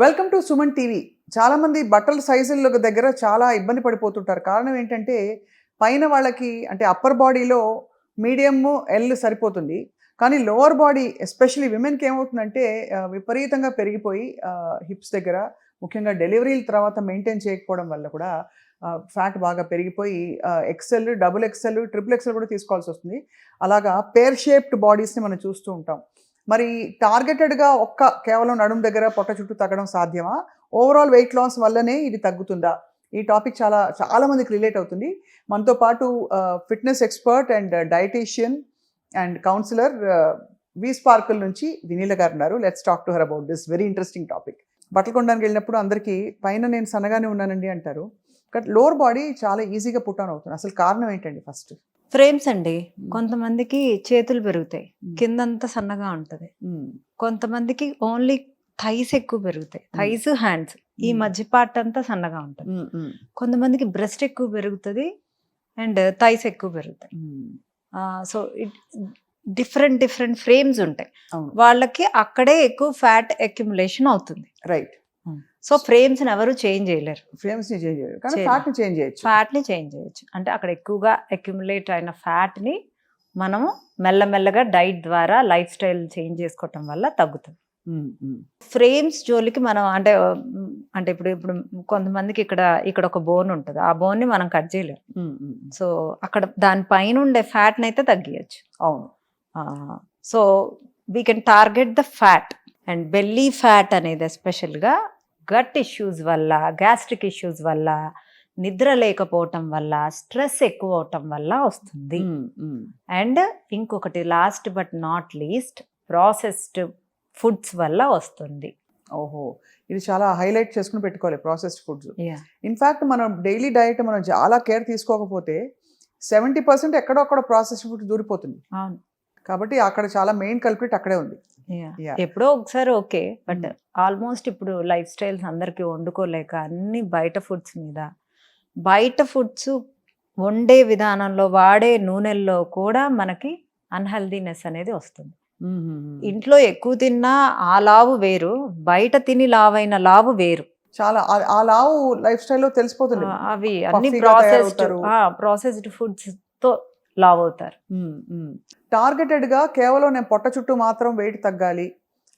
Welcome to Suman TV. చాలామంది బట్టల సైజుల దగ్గర చాలా ఇబ్బంది పడిపోతుంటారు. కారణం ఏంటంటే పైన వాళ్ళకి అంటే అప్పర్ బాడీలో మీడియం, ఎల్ సరిపోతుంది. కానీ లోవర్ బాడీ ఎస్పెషల్లీ విమెన్‌కి ఏమవుతుందంటే విపరీతంగా పెరిగిపోయి హిప్స్ దగ్గర ముఖ్యంగా డెలివరీల తర్వాత మెయింటైన్ చేయకపోవడం వల్ల కూడా ఫ్యాట్ బాగా పెరిగిపోయి XL, double XL, triple XL కూడా తీసుకోవాల్సొస్తుంది. అలాగా పేర్ షేప్డ్ బాడీస్‌ని మనం చూస్తూ ఉంటాం. మరి టార్గెటెడ్‌గా కేవలం నడుము దగ్గర, పొట్ట చుట్టూ తగ్గడం సాధ్యమా? ఓవరాల్ వెయిట్ లాస్ వల్లనే ఇది తగ్గుతుందా? ఈ టాపిక్ చాలా మందికి రిలేట్ అవుతుంది. మనతో పాటు fitness expert and dietician and counsellor V Sparkle నుంచి వినీల గారు ఉన్నారు. Let's talk to her about this very interesting topic. బట్టలు కొనడానికి వెళ్ళినప్పుడు అందరికీ పైన నేను సన్నగానే ఉన్నానండి అంటారు. బట్ లోవర్ బాడీ చాలా ఈజీగా పుట్ ఆన్ అవుతుంది. అసలు కారణం ఏంటండి ఫస్ట్? ఫ్రేమ్స్ అండి. కొంతమందికి చేతులు పెరుగుతాయి, కిందంతా సన్నగా ఉంటది. కొంతమందికి ఓన్లీ థైస్ ఎక్కువ పెరుగుతాయి, థైస్ హ్యాండ్స్ ఈ మధ్య పార్ట్ అంతా సన్నగా ఉంటది. కొంతమందికి బ్రెస్ట్ ఎక్కువ పెరుగుతుంది అండ్ థైస్ ఎక్కువ పెరుగుతాయి. సో డిఫరెంట్ ఫ్రేమ్స్ ఉంటాయి. వాళ్ళకి అక్కడే ఎక్కువ ఫ్యాట్ అక్యుములేషన్ అవుతుంది. రైట్. సో ఫ్రేమ్స్ ఎవరు చేంజ్ చేయలేరు. ఫ్రేమ్స్ ని చేంజ్ చేయలేరు, కానీ ఫ్యాట్ ని చేంజ్ చేయొచ్చు. ఫ్యాట్ ని చేంజ్ చేయొచ్చు. అంటే అక్కడ ఎక్కువగా అక్యుములేట్ అయిన ఫ్యాట్ ని మనము మెల్లమెల్లగా డైట్ ద్వారా లైఫ్ స్టైల్ చేంజ్ చేసుకోవటం వల్ల తగ్గుతుంది. ఫ్రేమ్స్ జోలికి మనం అంటే ఇప్పుడు ఇప్పుడు కొంతమందికి ఇక్కడ ఒక బోన్ ఉంటుంది, ఆ బోన్ ని మనం కట్ చేయలేము. సో అక్కడ దానిపైన ఉండే ఫ్యాట్ ని అయితే తగ్గియచ్చు. అవును. So we can target the fat and belly fat అనేది ఎస్పెషల్గా గట్ ఇష్యూస్ వల్ల, గ్యాస్ట్రిక్ ఇష్యూస్ వల్ల, నిద్ర లేకపోవటం వల్ల, స్ట్రెస్ ఎక్కువ అవటం వల్ల వస్తుంది. అండ్ ఇంకొకటి last but not least processed foods వల్ల వస్తుంది. ఓహో, ఇది చాలా హైలైట్ చేసుకుని పెట్టుకోవాలి ప్రాసెస్డ్ ఫుడ్స్. ఇన్ఫాక్ట్ మనం డైలీ డైట్ మనం చాలా కేర్ తీసుకోకపోతే 70% ఎక్కడొక్కడ ప్రాసెస్డ్ ఫుడ్ దూరిపోతుంది. అవును. కాబట్టి అక్కడ చాలా మెయిన్ కల్ప్రిట్ అక్కడే ఉంది. ఎప్పుడో ఒకసారి ఓకే, బట్ ఆల్మోస్ట్ ఇప్పుడు లైఫ్ స్టైల్స్ అందరికి వండుకోలేక అన్ని బయట ఫుడ్స్ మీద, బయట ఫుడ్స్ వండే విధానంలో వాడే నూనెల్లో కూడా మనకి అన్హెల్దీనెస్ అనేది వస్తుంది. ఇంట్లో ఎక్కువ తిన్నా ఆ లావు వేరు, బయట తిని లావైన లావు వేరు. చాలా ఆ లావు లైఫ్ స్టైల్లో తెలిసిపోతుంది. అవి అన్ని ప్రాసెస్డ్ ఫుడ్స్ తో లావ్ అవుతారు. టార్గెటెడ్ గా కేవలం నేను పొట్ట చుట్టూ మాత్రం వెయిట్ తగ్గాలి,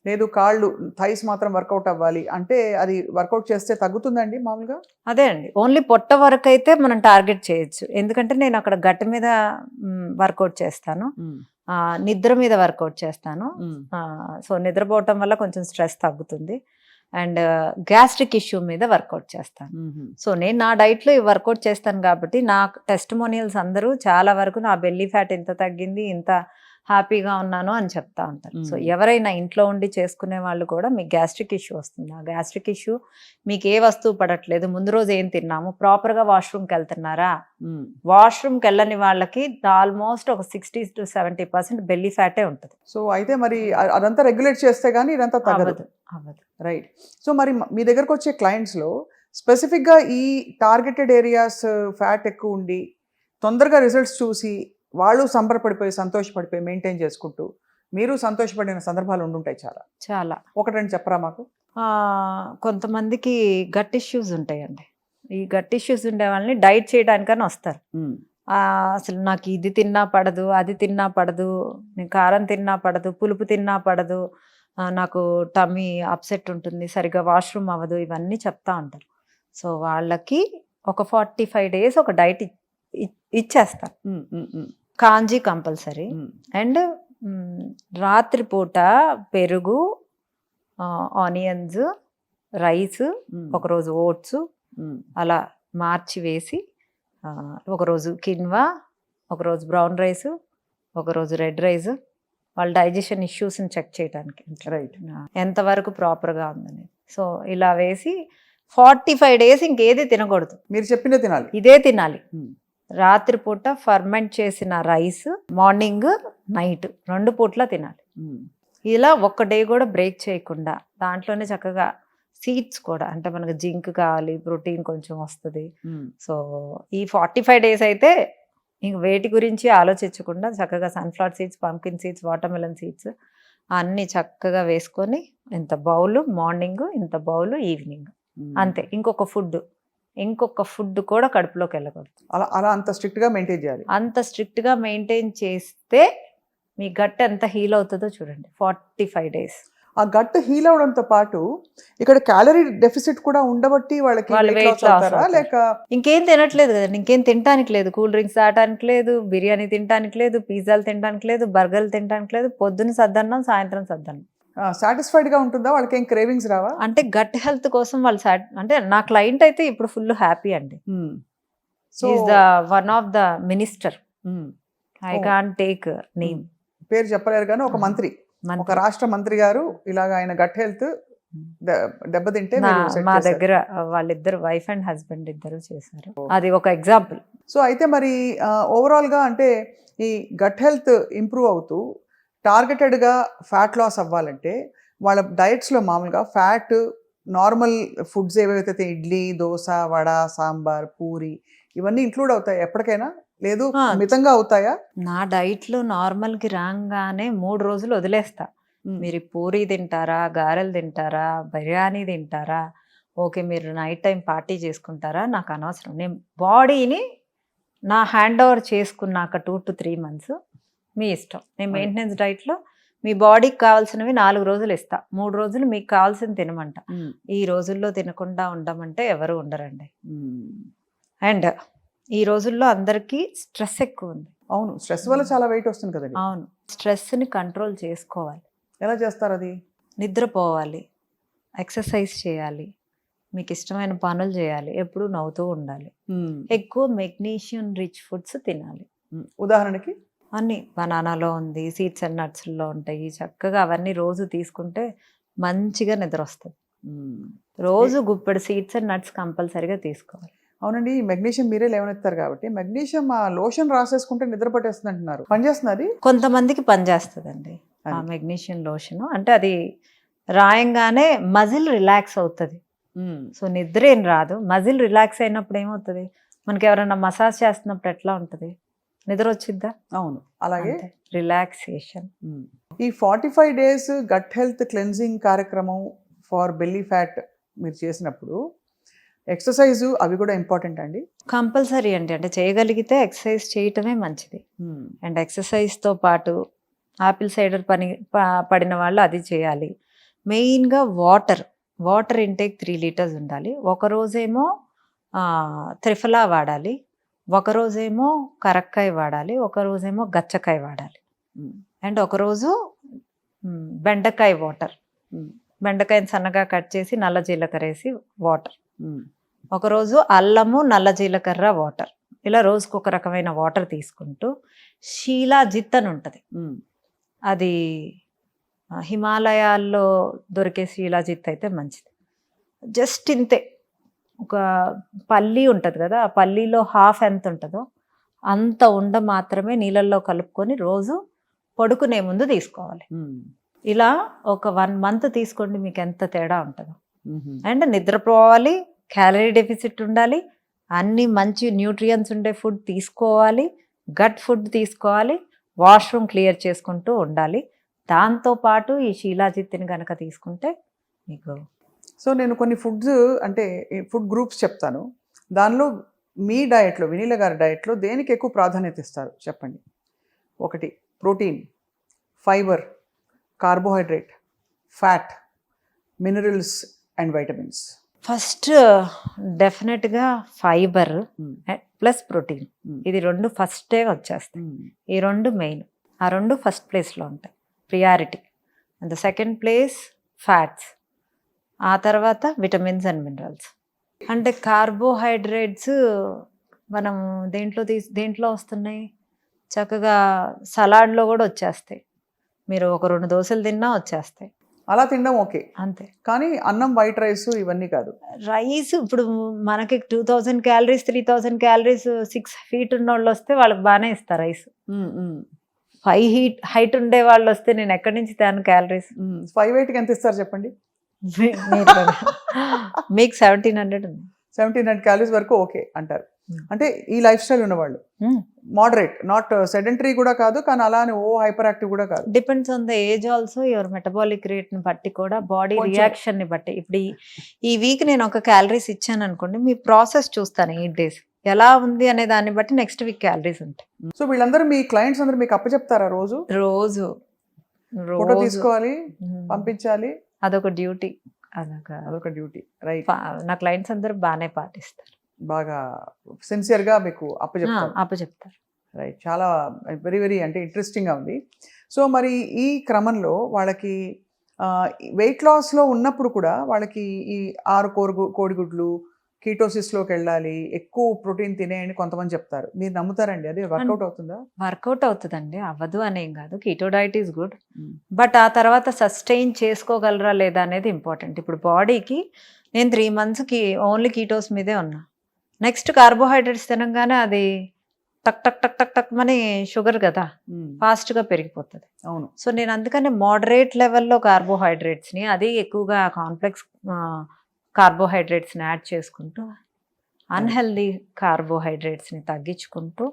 లేదు కాళ్ళు థైస్ మాత్రం వర్కౌట్ అవ్వాలి అంటే అది వర్కౌట్ చేస్తే తగ్గుతుందండి మామూలుగా? అదే అండి, ఓన్లీ పొట్ట వరకు అయితే మనం టార్గెట్ చేయొచ్చు. ఎందుకంటే నేను అక్కడ గట్టు మీద వర్కౌట్ చేస్తాను, నిద్ర మీద వర్కౌట్ చేస్తాను. సో నిద్రపోవటం వల్ల కొంచెం స్ట్రెస్ తగ్గుతుంది అండ్ గ్యాస్ట్రిక్ ఇష్యూ మీద వర్కౌట్ చేస్తాను. సో నేను నా డైట్లో వర్కౌట్ చేస్తాను కాబట్టి నా టెస్టిమోనియల్స్ అందరూ చాలా వరకు నా బెల్లీ ఫ్యాట్ ఇంత తగ్గింది, ఇంత హ్యాపీగా ఉన్నాను అని చెప్తా ఉంటారు. సో ఎవరైనా ఇంట్లో ఉండి చేసుకునే వాళ్ళు కూడా మీకు గ్యాస్ట్రిక్ ఇష్యూ వస్తుంది, ఆ గ్యాస్ట్రిక్ ఇష్యూ మీకు ఏ వస్తువు పడట్లేదు, ముందు రోజు ఏం తిన్నాము, ప్రాపర్గా వాష్రూమ్కి వెళ్తున్నారా, వాష్రూమ్కి వెళ్ళని వాళ్ళకి ఆల్మోస్ట్ ఒక 60 to 70% బెల్లీ ఫ్యాటే ఉంటుంది. సో అయితే మరి అదంతా రెగ్యులేట్ చేస్తే కానీ ఇదంతా తగ్గదు. రైట్. సో మరి మీ దగ్గరకు వచ్చే క్లయింట్స్లో స్పెసిఫిక్గా ఈ టార్గెటెడ్ ఏరియాస్ ఫ్యాట్ ఎక్కువ ఉండి తొందరగా రిజల్ట్స్ చూసి వాళ్ళు సంబరపడిపోయి సంతోషపడిపోయి మెయింటైన్ చేసుకుంటూ మీరు సంతోషపడిన సందర్భాలు ఉండుంటాయి చాలా. ఒకటి రెండు చెప్పరా మాకు? కొంతమందికి గట్ ఇష్యూస్ ఉంటాయండి. ఈ గట్ ఇష్యూస్ ఉండే వాళ్ళని డైట్ చేయడానికని వస్తారు. అసలు నాకు ఇది తిన్నా పడదు, అది తిన్నా పడదు, నేను కారం తిన్నా పడదు, పులుపు తిన్నా పడదు, నాకు టమ్మీ అప్సెట్ ఉంటుంది, సరిగ్గా వాష్రూమ్ అవ్వదు, ఇవన్నీ చెప్తా ఉంటారు. సో వాళ్ళకి ఒక 45 days ఒక డైట్ ఇచ్చేస్తారు. కాంజీ కంపల్సరీ అండ్ రాత్రిపూట పెరుగు, ఆనియన్స్, రైస్, ఒకరోజు ఓట్స్ అలా మార్చి వేసి, ఒకరోజు కిన్వా, ఒకరోజు బ్రౌన్ రైస్, ఒకరోజు రెడ్ రైస్, వాళ్ళ డైజెషన్ ఇష్యూస్ని చెక్ చేయడానికి ఎంతవరకు ప్రాపర్గా ఉందని. సో ఇలా వేసి 45 days ఇంకేది తినకూడదు, మీరు చెప్పిందే తినాలి, ఇదే తినాలి. రాత్రిపూట ఫర్మెంట్ చేసిన రైస్, మార్నింగ్ నైట్ 2 పూట్ల తినాలి. ఇలా ఒక్క డే కూడా బ్రేక్ చేయకుండా, దాంట్లోనే చక్కగా సీడ్స్ కూడా, అంటే మనకు జింక్ కావాలి, ప్రోటీన్ కొంచెం వస్తుంది. సో ఈ 45 days అయితే ఇంక వేటి గురించి ఆలోచించకుండా చక్కగా sunflower seeds, pumpkin seeds, watermelon seeds, అన్ని చక్కగా వేసుకొని ఇంత బౌల్ మార్నింగ్, ఇంత బౌల్ ఈవినింగ్, అంతే. ఇంకొక ఫుడ్ కూడా కడుపులోకి వెళ్ళకూడదు. అలా అలా అంత స్ట్రిక్ట్ గా మెయింటైన్ చేయాలి. అంత స్ట్రిక్ట్ గా మెయింటైన్ చేస్తే మీ గట్ ఎంత హీల్ అవుతుందో చూడండి. 45 days. ఆ గట్ హీల్ అవడంతో పాటు ఇక్కడ క్యాలరీ డెఫిసిట్ కూడా ఉండబట్టి వాళ్ళకి వాళ్ళు weight weight loss loss అవుతారా? అవుతారు. లేక ఇంకేం తినట్లేదు కదండి, ఇంకేం తినటానికి లేదు. కూల్ డ్రింక్స్ తాగటానికి లేదు, బిర్యానీ తినటానికి లేదు, పిజ్జాలు తినడానికి లేదు, బర్గర్లు తినడానికి లేదు. పొద్దున్న సద్దన్నం, సాయంత్రం సద్దన్నం. సాటిస్ఫైడ్ గా ఉంటుందా? వాళ్ళకి ఏం క్రేవింగ్స్ రావా? అంటే గట్ హెల్త్ కోసం వాళ్ళు అంటే నా క్లయింట్ అయితే ఇప్పుడు ఫుల్ హ్యాపీ అండి. So is the one of the minister. I can't take name, పేరు చెప్పలేరు కానీ ఒక మంత్రి, ఒక రాష్ట్ర మంత్రి గారు ఇలాగ ఆయన గట్ హెల్త్ దెబ్బతింటే మీరు set మా చేశారు. దగ్గర వాళ్ళిద్దరు వైఫ్ అండ్ హస్బెండ్ ఇద్దరు చేశారు. అది ఒక ఎగ్జాంపుల్. సో అయితే మరి ఓవరాల్ గా అంటే ఈ గట్ హెల్త్ ఇంప్రూవ్ అవుతూ టార్గెటెడ్గా ఫ్యాట్ లాస్ అవ్వాలంటే వాళ్ళ డైట్స్లో మామూలుగా ఫ్యాట్ నార్మల్ ఫుడ్స్ ఏవైతే ఇడ్లీ, దోశ, వడ, సాంబార్, పూరి ఇవన్నీ ఇంక్లూడ్ అవుతాయి ఎప్పటికైనా? లేదు మితంగా అవుతాయా? నా డైట్లో నార్మల్కి రాగానే 3 రోజులు వదిలేస్తా. మీరు పూరి తింటారా, గారెలు తింటారా, బిర్యానీ తింటారా, ఓకే మీరు నైట్ టైం పార్టీ చేసుకుంటారా, నాకు అనవసరం. నేను బాడీని నా హ్యాండ్ ఓవర్ చేసుకున్నాక 2 to 3 months మీ ఇష్టం. నేను మెయింటెనెన్స్ డైట్లో మీ బాడీకి కావాల్సినవి 4 రోజులు ఇస్తా, 3 రోజులు మీకు కావాల్సింది తినమంట. ఈ రోజుల్లో తినకుండా ఉండమంటే ఎవరు ఉండరండి. అండ్ ఈ రోజుల్లో అందరికీ స్ట్రెస్ ఎక్కువ ఉంది. అవును, స్ట్రెస్ వల్ల చాలా వెయిట్ వస్తుంది కదండి. అవును, స్ట్రెస్ని కంట్రోల్ చేసుకోవాలి. ఎలా చేస్తారు అది? నిద్రపోవాలి, ఎక్సర్సైజ్ చేయాలి, మీకు ఇష్టమైన పనులు చేయాలి, ఎప్పుడు నవ్వుతూ ఉండాలి, ఎక్కువ మెగ్నీషియం రిచ్ ఫుడ్స్ తినాలి. ఉదాహరణకి అన్నీ బనానాలో ఉంది, సీడ్స్ అండ్ నట్స్లో ఉంటాయి. చక్కగా అవన్నీ రోజు తీసుకుంటే మంచిగా నిద్ర వస్తుంది. రోజు గుప్పెడు సీడ్స్ అండ్ నట్స్ కంపల్సరీగా తీసుకోవాలి. అవునండి, మెగ్నీషియం మీరే లేవనెత్తారు కాబట్టి మెగ్నీషియం ఆ లోషన్ రాసేసుకుంటే నిద్ర పట్టేస్తుంది అంటున్నారు. పనిచేస్తుంది అది? కొంతమందికి పనిచేస్తుందండి ఆ మెగ్నీషియం లోషన్. అంటే అది రాయంగానే మజిల్ రిలాక్స్ అవుతుంది. సో నిద్ర ఏం రాదు, మజిల్ రిలాక్స్ అయినప్పుడు ఏమవుతుంది, మనకి ఎవరైనా మసాజ్ చేస్తున్నప్పుడు ఎట్లా ఉంటుంది, నిద్ర వచ్చిద్దా? అవును, అలాగే రిలాక్సేషన్. ఈ 45 days గట్ హెల్త్ క్లెన్జింగ్ కార్యక్రమం ఫార్ బెల్లీ ఫ్యాట్ మీరు చేసినప్పుడు ఎక్సర్సైజ్ అవి కూడా ఇంపార్టెంట్ అండి? కంపల్సరీ అండి. అంటే చేయగలిగితే ఎక్సర్సైజ్ చేయటమే మంచిది. అండ్ ఎక్సర్సైజ్తో పాటు ఆపిల్ సైడర్ పడిన వాళ్ళు అది చేయాలి. మెయిన్గా వాటర్ ఇంటేక్ 3 liters ఉండాలి. ఒకరోజేమో త్రిఫలా వాడాలి, ఒకరోజేమో కరక్కాయ వాడాలి, ఒకరోజేమో గచ్చకాయ వాడాలి, అండ్ ఒకరోజు బెండకాయ వాటర్. బెండకాయని సన్నగా కట్ చేసి నల్ల జీలకర్ర వేసి వాటర్. ఒకరోజు అల్లము, నల్ల జీలకర్ర వాటర్. ఇలా రోజుకు ఒక రకమైన వాటర్ తీసుకుంటూ షీలాజిత్ అని ఉంటుంది. అది హిమాలయాల్లో దొరికే షీలాజిత్ అయితే మంచిది. జస్ట్ ఇంతే, ఒక పల్లి ఉంటుంది కదా, ఆ పల్లీలో హాఫ్ ఎంత ఉంటుందో అంత ఉండ మాత్రమే నీళ్ళల్లో కలుపుకొని రోజు పడుకునే ముందు తీసుకోవాలి. ఇలా ఒక 1 month తీసుకోండి, మీకు ఎంత తేడా ఉంటుందో. అండ్ నిద్రపోవాలి, క్యాలరీ డెఫిసిట్ ఉండాలి, అన్ని మంచి న్యూట్రియన్స్ ఉండే ఫుడ్ తీసుకోవాలి, గట్ ఫుడ్ తీసుకోవాలి, వాష్రూమ్ క్లియర్ చేసుకుంటూ ఉండాలి. దాంతోపాటు ఈ షీలాజిత్ని కనుక తీసుకుంటే మీకు. సో నేను కొన్ని ఫుడ్స్ అంటే ఫుడ్ గ్రూప్స్ చెప్తాను, దానిలో మీ డయట్లో, వినీల గారి డయట్లో దేనికి ఎక్కువ ప్రాధాన్యత ఇస్తారు చెప్పండి? 1 protein, fibre, carbohydrate, fat, minerals and vitamins. First డెఫినెట్గా ఫైబర్ ప్లస్ ప్రోటీన్, ఇది 2 ఫస్టే వచ్చేస్తాయి. ఈ 2 మెయిన్, ఆ 2 ఫస్ట్ ప్లేస్లో ఉంటాయి, priority. And the second place fats, ఆ తర్వాత విటమిన్స్ అండ్ మినరల్స్. అంటే కార్బోహైడ్రేట్స్ మనం దేంట్లో వస్తున్నాయి, చక్కగా సలాడ్లో కూడా వచ్చేస్తాయి. మీరు ఒక 2 దోశలు తిన్నా వచ్చేస్తాయి. అలా తినడం ఓకే, అంతే. కానీ అన్నం, వైట్ రైస్ ఇవన్నీ కాదు. రైస్ ఇప్పుడు మనకి 2000 calories 3000 calories 6 feet ఉన్న వాళ్ళు వస్తే వాళ్ళకి బాగానే ఇస్తారు రైస్. 5 height ఉండే వాళ్ళు వస్తే నేను ఎక్కడి నుంచి తేను క్యాలరీస్? 5'8" ఎంత ఇస్తారు చెప్పండి? మీకు 1700 ఉంది. 1700 calories వరకు ఓకే అంటారు. అంటే ఈ లైఫ్ స్టైల్ ఉన్నవాళ్ళు మోడరేట్, నాట్ సెడెంటరీ కూడా కాదు, కానీ అలా అని ఓ హైపర్ యాక్టివ్ కూడా కాదు. Depends on the age also, your metabolic rate ని బట్టి కూడా, బాడీ కొంచెం- రియాక్షన్ ని బట్టి. ఇప్పుడు ఈ వీక్ నేను ఒక క్యాలరీస్ ఇచ్చాను అనుకోండి, మీ ప్రాసెస్ చూస్తాను 8 days ఎలా ఉంది అనే దాన్ని బట్టి నెక్స్ట్ వీక్ క్యాలరీస్ ఉంటాయి. సో వీళ్ళందరూ మీ క్లయింట్స్ అందరూ మీకు అప్పచెప్తారా రోజు? రోజు ఫోటో తీసుకోవాలి, పంపించాలి, అదొక డ్యూటీ, అదొక డ్యూటీ. రైట్. నా క్లయింట్స్ అందరూ బాగానే పాటిస్తారు, బాగా సిన్సియర్ గా మీకు అప్పచెప్తారు. అప్పచెప్తారు. రైట్. చాలా వెరీ వెరీ అంటే ఇంట్రెస్టింగ్గా ఉంది. సో మరి ఈ క్రమంలో వాళ్ళకి వెయిట్ లాస్లో ఉన్నప్పుడు కూడా వాళ్ళకి ఈ 6 కోడిగుడ్లు, కీటోసిస్లోకి వెళ్ళాలి, ఎక్కువ ప్రోటీన్ తినేయని కొంతమంది చెప్తారు. మీరు నమ్ముతారండి? అది వర్కౌట్ అవుతుందా? వర్కౌట్ అవుతుందండి, అవ్వదు అనేం కాదు. Keto diet is good, but ఆ తర్వాత సస్టైన్ చేసుకోగలరా లేదా అనేది ఇంపార్టెంట్. ఇప్పుడు బాడీకి నేను 3 monthsకి ఓన్లీ కీటోస్ మీదే ఉన్నా, నెక్స్ట్ కార్బోహైడ్రేట్స్ తినగానే అది టక్ టక్ టక్ టక్ టక్ మని షుగర్ కదా, ఫాస్ట్గా పెరిగిపోతుంది. అవును. సో నేను అందుకని మోడరేట్ లెవెల్లో కార్బోహైడ్రేట్స్ని, అది ఎక్కువగా కాంప్లెక్స్ కార్బోహైడ్రేట్స్ని యాడ్ చేసుకుంటూ, అన్హెల్దీ కార్బోహైడ్రేట్స్ని తగ్గించుకుంటూ,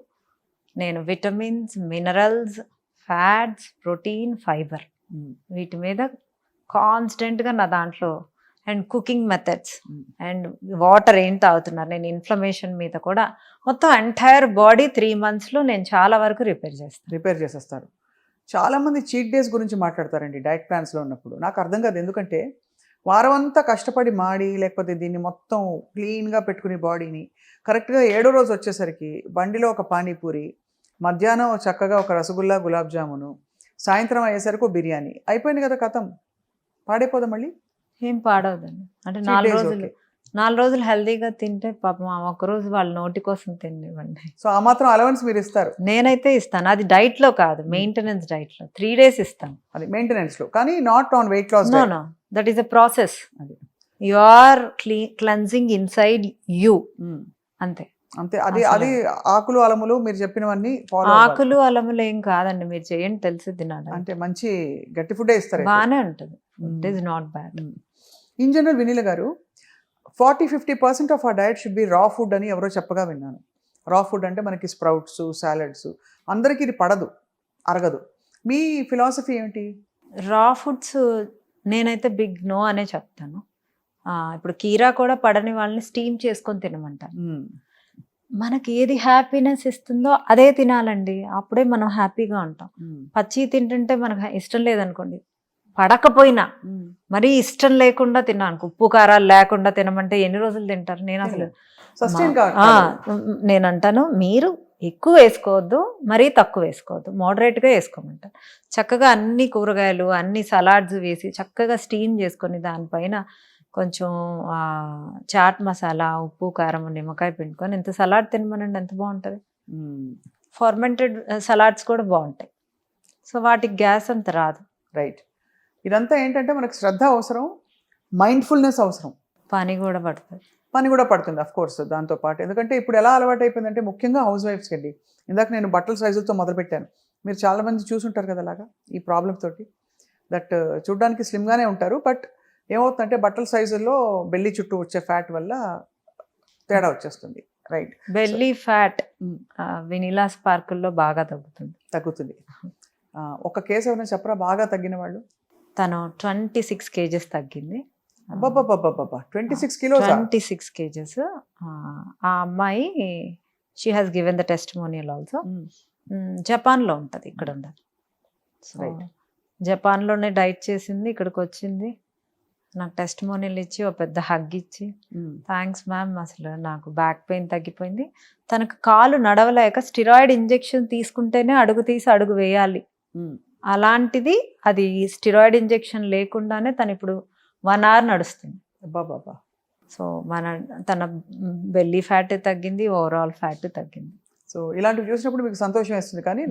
నేను vitamins, minerals, fats, protein, fibre వీటి మీద కాన్స్టెంట్గా నా దాంట్లో, and cooking methods and water ఏం తాగుతున్నారు, నేను ఇన్ఫ్లమేషన్ మీద కూడా మొత్తం ఎంటైర్ బాడీ 3 monthsలో నేను చాలా వరకు రిపేర్ చేసేస్తారు. చాలామంది చీట్ డేస్ గురించి మాట్లాడతారండి డైట్ ప్లాన్స్లో ఉన్నప్పుడు. నాకు అర్థం కాదు, ఎందుకంటే వారం అంతా కష్టపడి మాడి, లేకపోతే దీన్ని మొత్తం క్లీన్గా పెట్టుకుని బాడీని కరెక్ట్గా 7వ రోజు వచ్చేసరికి బండిలో ఒక పానీపూరి, మధ్యాహ్నం చక్కగా ఒక రసగుల్లా, గులాబ్ జామును, సాయంత్రం అయ్యేసరికి బిర్యానీ, అయిపోయింది కదా, కథం. పాడైపోదా మళ్ళీ? ఏం పాడవదండి. అంటే Cheat 4 days రోజులు okay. 4 రోజులు హెల్దీగా తింటే పాపం ఒక్కరోజు వాళ్ళ నోటి కోసం తినివ్వండి. సో ఆ మాత్రం అలవెన్స్ మీరు ఇస్తారు? నేనైతే ఇస్తాను, అది డైట్లో కాదు, మెయింటెనెన్స్ డైట్లో 3 days ఇస్తాను. అది మెయింటెనెన్స్లో, కానీ not on weight loss. No, that is a process. అది you are cleansing inside you, అంతే. అంతే. అది ఆకులు అలములు మీరు చెప్పినవన్నీ ఫాలో. ఆకులు అలములు ఏం కాదండి, మీరు చేయండి, తెలిసిద్ది నాకు. అంటే మంచి గట్టి ఫుడ్ ఇస్తారు. బాగానే ఉంటుంది, it is not bad. In general Vineela గారు, 40-50% of a diet should be raw food అని ఎవరో చెప్పగా విన్నాను. రా ఫుడ్ అంటే మనకి స్ప్రౌట్స్, సాలడ్స్, అందరికీ ఇది పడదు, అరగదు. మీ ఫిలాసఫీ ఏమిటి? రా ఫుడ్స్ నేనైతే బిగ్ నో అనే చెప్తాను. ఇప్పుడు కీరా కూడా పడని వాళ్ళని స్టీమ్ చేసుకొని తినమంటాను. మనకి ఏది హ్యాపీనెస్ ఇస్తుందో అదే తినాలండి, అప్పుడే మనం హ్యాపీగా ఉంటాం. పచ్చి తింటుంటే మనకు ఇష్టం లేదనుకోండి, పడకపోయినా మరీ ఇష్టం లేకుండా తిన్నాను, ఉప్పు కారాలు లేకుండా తినమంటే ఎన్ని రోజులు తింటారు? నేను అసలు నేను అంటాను, మీరు ఎక్కువ వేసుకోవద్దు, మరీ తక్కువ వేసుకోవద్దు, మోడరేట్గా వేసుకోమంటారు. చక్కగా అన్ని కూరగాయలు, అన్ని సలాడ్స్ వేసి చక్కగా స్టీమ్ చేసుకొని, దానిపైన కొంచెం చాట్ మసాలా, ఉప్పు, కారం, నిమ్మకాయ పిండుకొని ఇంత సలాడ్ తినమనండి, ఎంత బాగుంటుంది. ఫర్మెంటెడ్ సలాడ్స్ కూడా బాగుంటాయి. సో వాటికి గ్యాస్ అంత రాదు. రైట్. ఇదంతా ఏంటంటే మనకు శ్రద్ధ అవసరం, మైండ్ఫుల్నెస్ అవసరం, పని కూడా పడుతుంది అఫ్ కోర్స్ దాంతోపాటు. ఎందుకంటే ఇప్పుడు ఎలా అలవాటు అయిపోయిందంటే, ముఖ్యంగా హౌస్ వైఫ్స్కి అండి, ఇందాక నేను బట్టల సైజులతో మొదలుపెట్టాను, మీరు చాలామంది చూసుంటారు కదా అలాగా ఈ ప్రాబ్లమ్ తోటి. దట్ చూడడానికి స్లిమ్గానే ఉంటారు, బట్ ఏమవుతుందంటే బట్టల సైజుల్లో బెల్లి చుట్టూ వచ్చే ఫ్యాట్ వల్ల తేడా వచ్చేస్తుంది. రైట్. బెల్లీ ఫ్యాట్ వెనిలా స్పార్కుల్లో బాగా తగ్గుతుంది. ఒక కేసు ఏమైనా చెప్పరా బాగా తగ్గిన వాళ్ళు? తను 26 kgs తగ్గింది. 26 kilos? 26 kgs. ఆ అమ్మాయి, she has given the testimonial also. జపాన్లో ఉంటుంది, ఇక్కడ ఉండదు. సో జపాన్లోనే డైట్ చేసింది, ఇక్కడికి వచ్చింది, నాకు టెస్టిమోనియల్ ఇచ్చి ఒక పెద్ద హగ్ ఇచ్చి, థ్యాంక్స్ మ్యామ్, అసలు నాకు బ్యాక్ పెయిన్ తగ్గిపోయింది. తనకు కాలు నడవలేక స్టిరాయిడ్ ఇంజెక్షన్ తీసుకుంటేనే అడుగు తీసి అడుగు వేయాలి, అలాంటిది అది స్టిరాయిడ్ ఇంజెక్షన్ లేకుండానే తను ఇప్పుడు 1 hour నడుస్తుంది. సో తన బెల్లీ ఫ్యాట్ తగ్గింది, ఓవరాల్ ఫ్యాట్ తగ్గింది. సో ఇలాంటివి చూసినప్పుడు మీకు సంతోషం వేస్తుంది. కానీ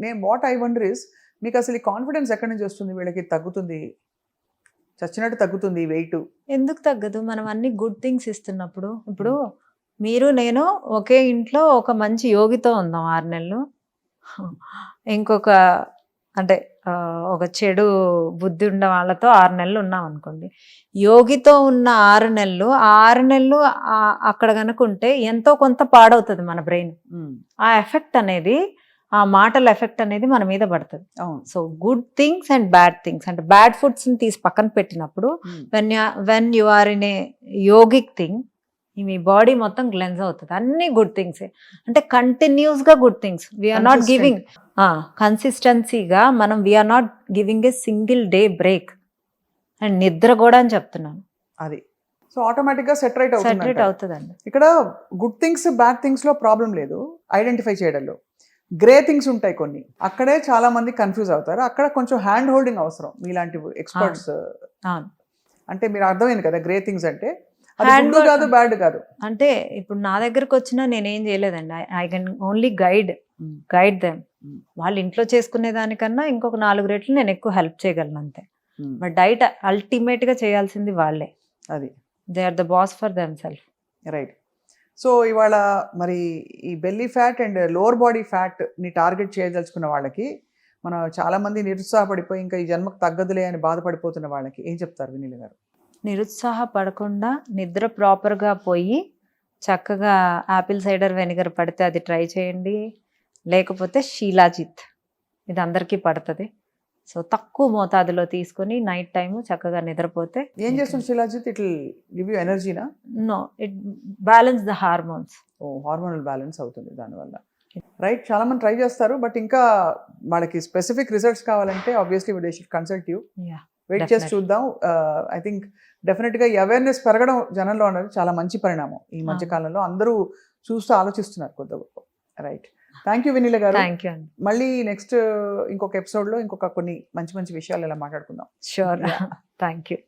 నేను వాట్ ఐ వండర్ ఇస్, మీకు అసలు ఈ కాన్ఫిడెన్స్ ఎక్కడి నుంచి వస్తుంది? వీళ్ళకి తగ్గుతుంది, చచ్చినట్టు తగ్గుతుంది వెయిట్. ఎందుకు తగ్గదు? మనం అన్ని గుడ్ థింగ్స్ ఇస్తున్నప్పుడు. ఇప్పుడు మీరు నేను ఒకే ఇంట్లో ఒక మంచి యోగితో ఉందాం 6 నెలలు, ఇంకొక అంటే ఒక చెడు బుద్ధి ఉన్న వాళ్ళతో 6 నెలలు ఉన్నాం అనుకోండి, యోగితో ఉన్న 6 నెలలు, ఆ 6 నెలలు అక్కడ కనుక ఉంటే ఎంతో కొంత పాడవుతుంది మన బ్రెయిన్. ఆ ఎఫెక్ట్ అనేది, ఆ మాటల ఎఫెక్ట్ అనేది మన మీద పడుతుంది. అవును. So good things and bad things, అంటే బ్యాడ్ ఫుడ్స్ ని తీసి పక్కన పెట్టినప్పుడు when you are in a yogic thing, మీ బాడీ మొత్తం క్లెన్స్ అవుతుంది. అన్ని గుడ్ థింగ్స్, అంటే కంటిన్యూస్ గా good things. We are not giving కన్సిస్టెన్సీగా, మనం we are not giving a single day break. And నిద్ర కూడా అని చెప్తున్నాను, అది సో ఆటోమేటిక్ గా సెటరేట్ అవుతుందండి. ఇక్కడ గుడ్ థింగ్స్ బ్యాడ్ థింగ్స్ లో ప్రాబ్లం లేదు, ఐడెంటిఫై చేయడంలో. గ్రే థింగ్స్ ఉంటాయి కొన్ని, అక్కడే చాలా మంది కన్ఫ్యూజ్ అవుతారు. అక్కడ కొంచెం హ్యాండ్ హోల్డింగ్ అవసరం మీలాంటి ఎక్స్పర్ట్స్. అంటే మీరు అర్థమైంది కదా, గ్రే థింగ్స్ అంటే అది గుడ్ కాదు, బ్యాడ్ కాదు. అంటే ఇప్పుడు నా దగ్గరకు వచ్చినా నేనేం చేయలేదండి. I can only guide them. వాళ్ళు ఇంట్లో చేసుకునే దానికన్నా ఇంకొక 4 రెట్లు నేను ఎక్కువ హెల్ప్ చేయగలను అంతే. బట్ డైట్ అల్టిమేట్ గా చేయాల్సింది వాళ్ళే. అది they are the boss for them self. Right. So ఇవాళ మరి ఈ belly fat and lower body fat ని టార్గెట్ చేయదలుచుకున్న వాళ్ళకి, మనం చాలా మంది నిరుత్సాహపడిపోయి ఇంకా ఈ జన్మకు తగ్గదులే అని బాధపడిపోతున్న వాళ్ళకి ఏం చెప్తారు వినీల గారు? నిరుత్సాహపడకుండా నిద్ర ప్రాపర్గా పోయి చక్కగా యాపిల్ సైడర్ వెనిగర్ పడితే అది ట్రై చేయండి, లేకపోతే షీలాజిత్, ఇది అందరికీ పడుతుంది. సో తక్కువ మోతాదులో తీసుకొని నైట్ టైము చక్కగా నిద్రపోతే. ఏం చేస్తుంది shilajit? It will give you ఎనర్జీనా? No, it balance the hormones. Hormonal balance అవుతుంది దానివల్ల. రైట్. చాలా మంది ట్రై చేస్తారు, బట్ ఇంకా వాళ్ళకి స్పెసిఫిక్ రిజల్ట్స్ కావాలంటే obviously they should consult you. Wait చేసి చూద్దాం. ఐ థింక్ డెఫినెట్గా ఈ అవేర్నెస్ పెరగడం జనంలో అనేది చాలా మంచి పరిణామం. ఈ మధ్య కాలంలో అందరూ చూస్తూ ఆలోచిస్తున్నారు కొద్ది గొప్ప. రైట్. థ్యాంక్ యూ వినీల గారు. థ్యాంక్ యూ అండి. మళ్ళీ నెక్స్ట్ ఇంకొక ఎపిసోడ్లో ఇంకొక కొన్ని మంచి మంచి విషయాలు ఇలా మాట్లాడుకుందాం. షూర్. Thank you.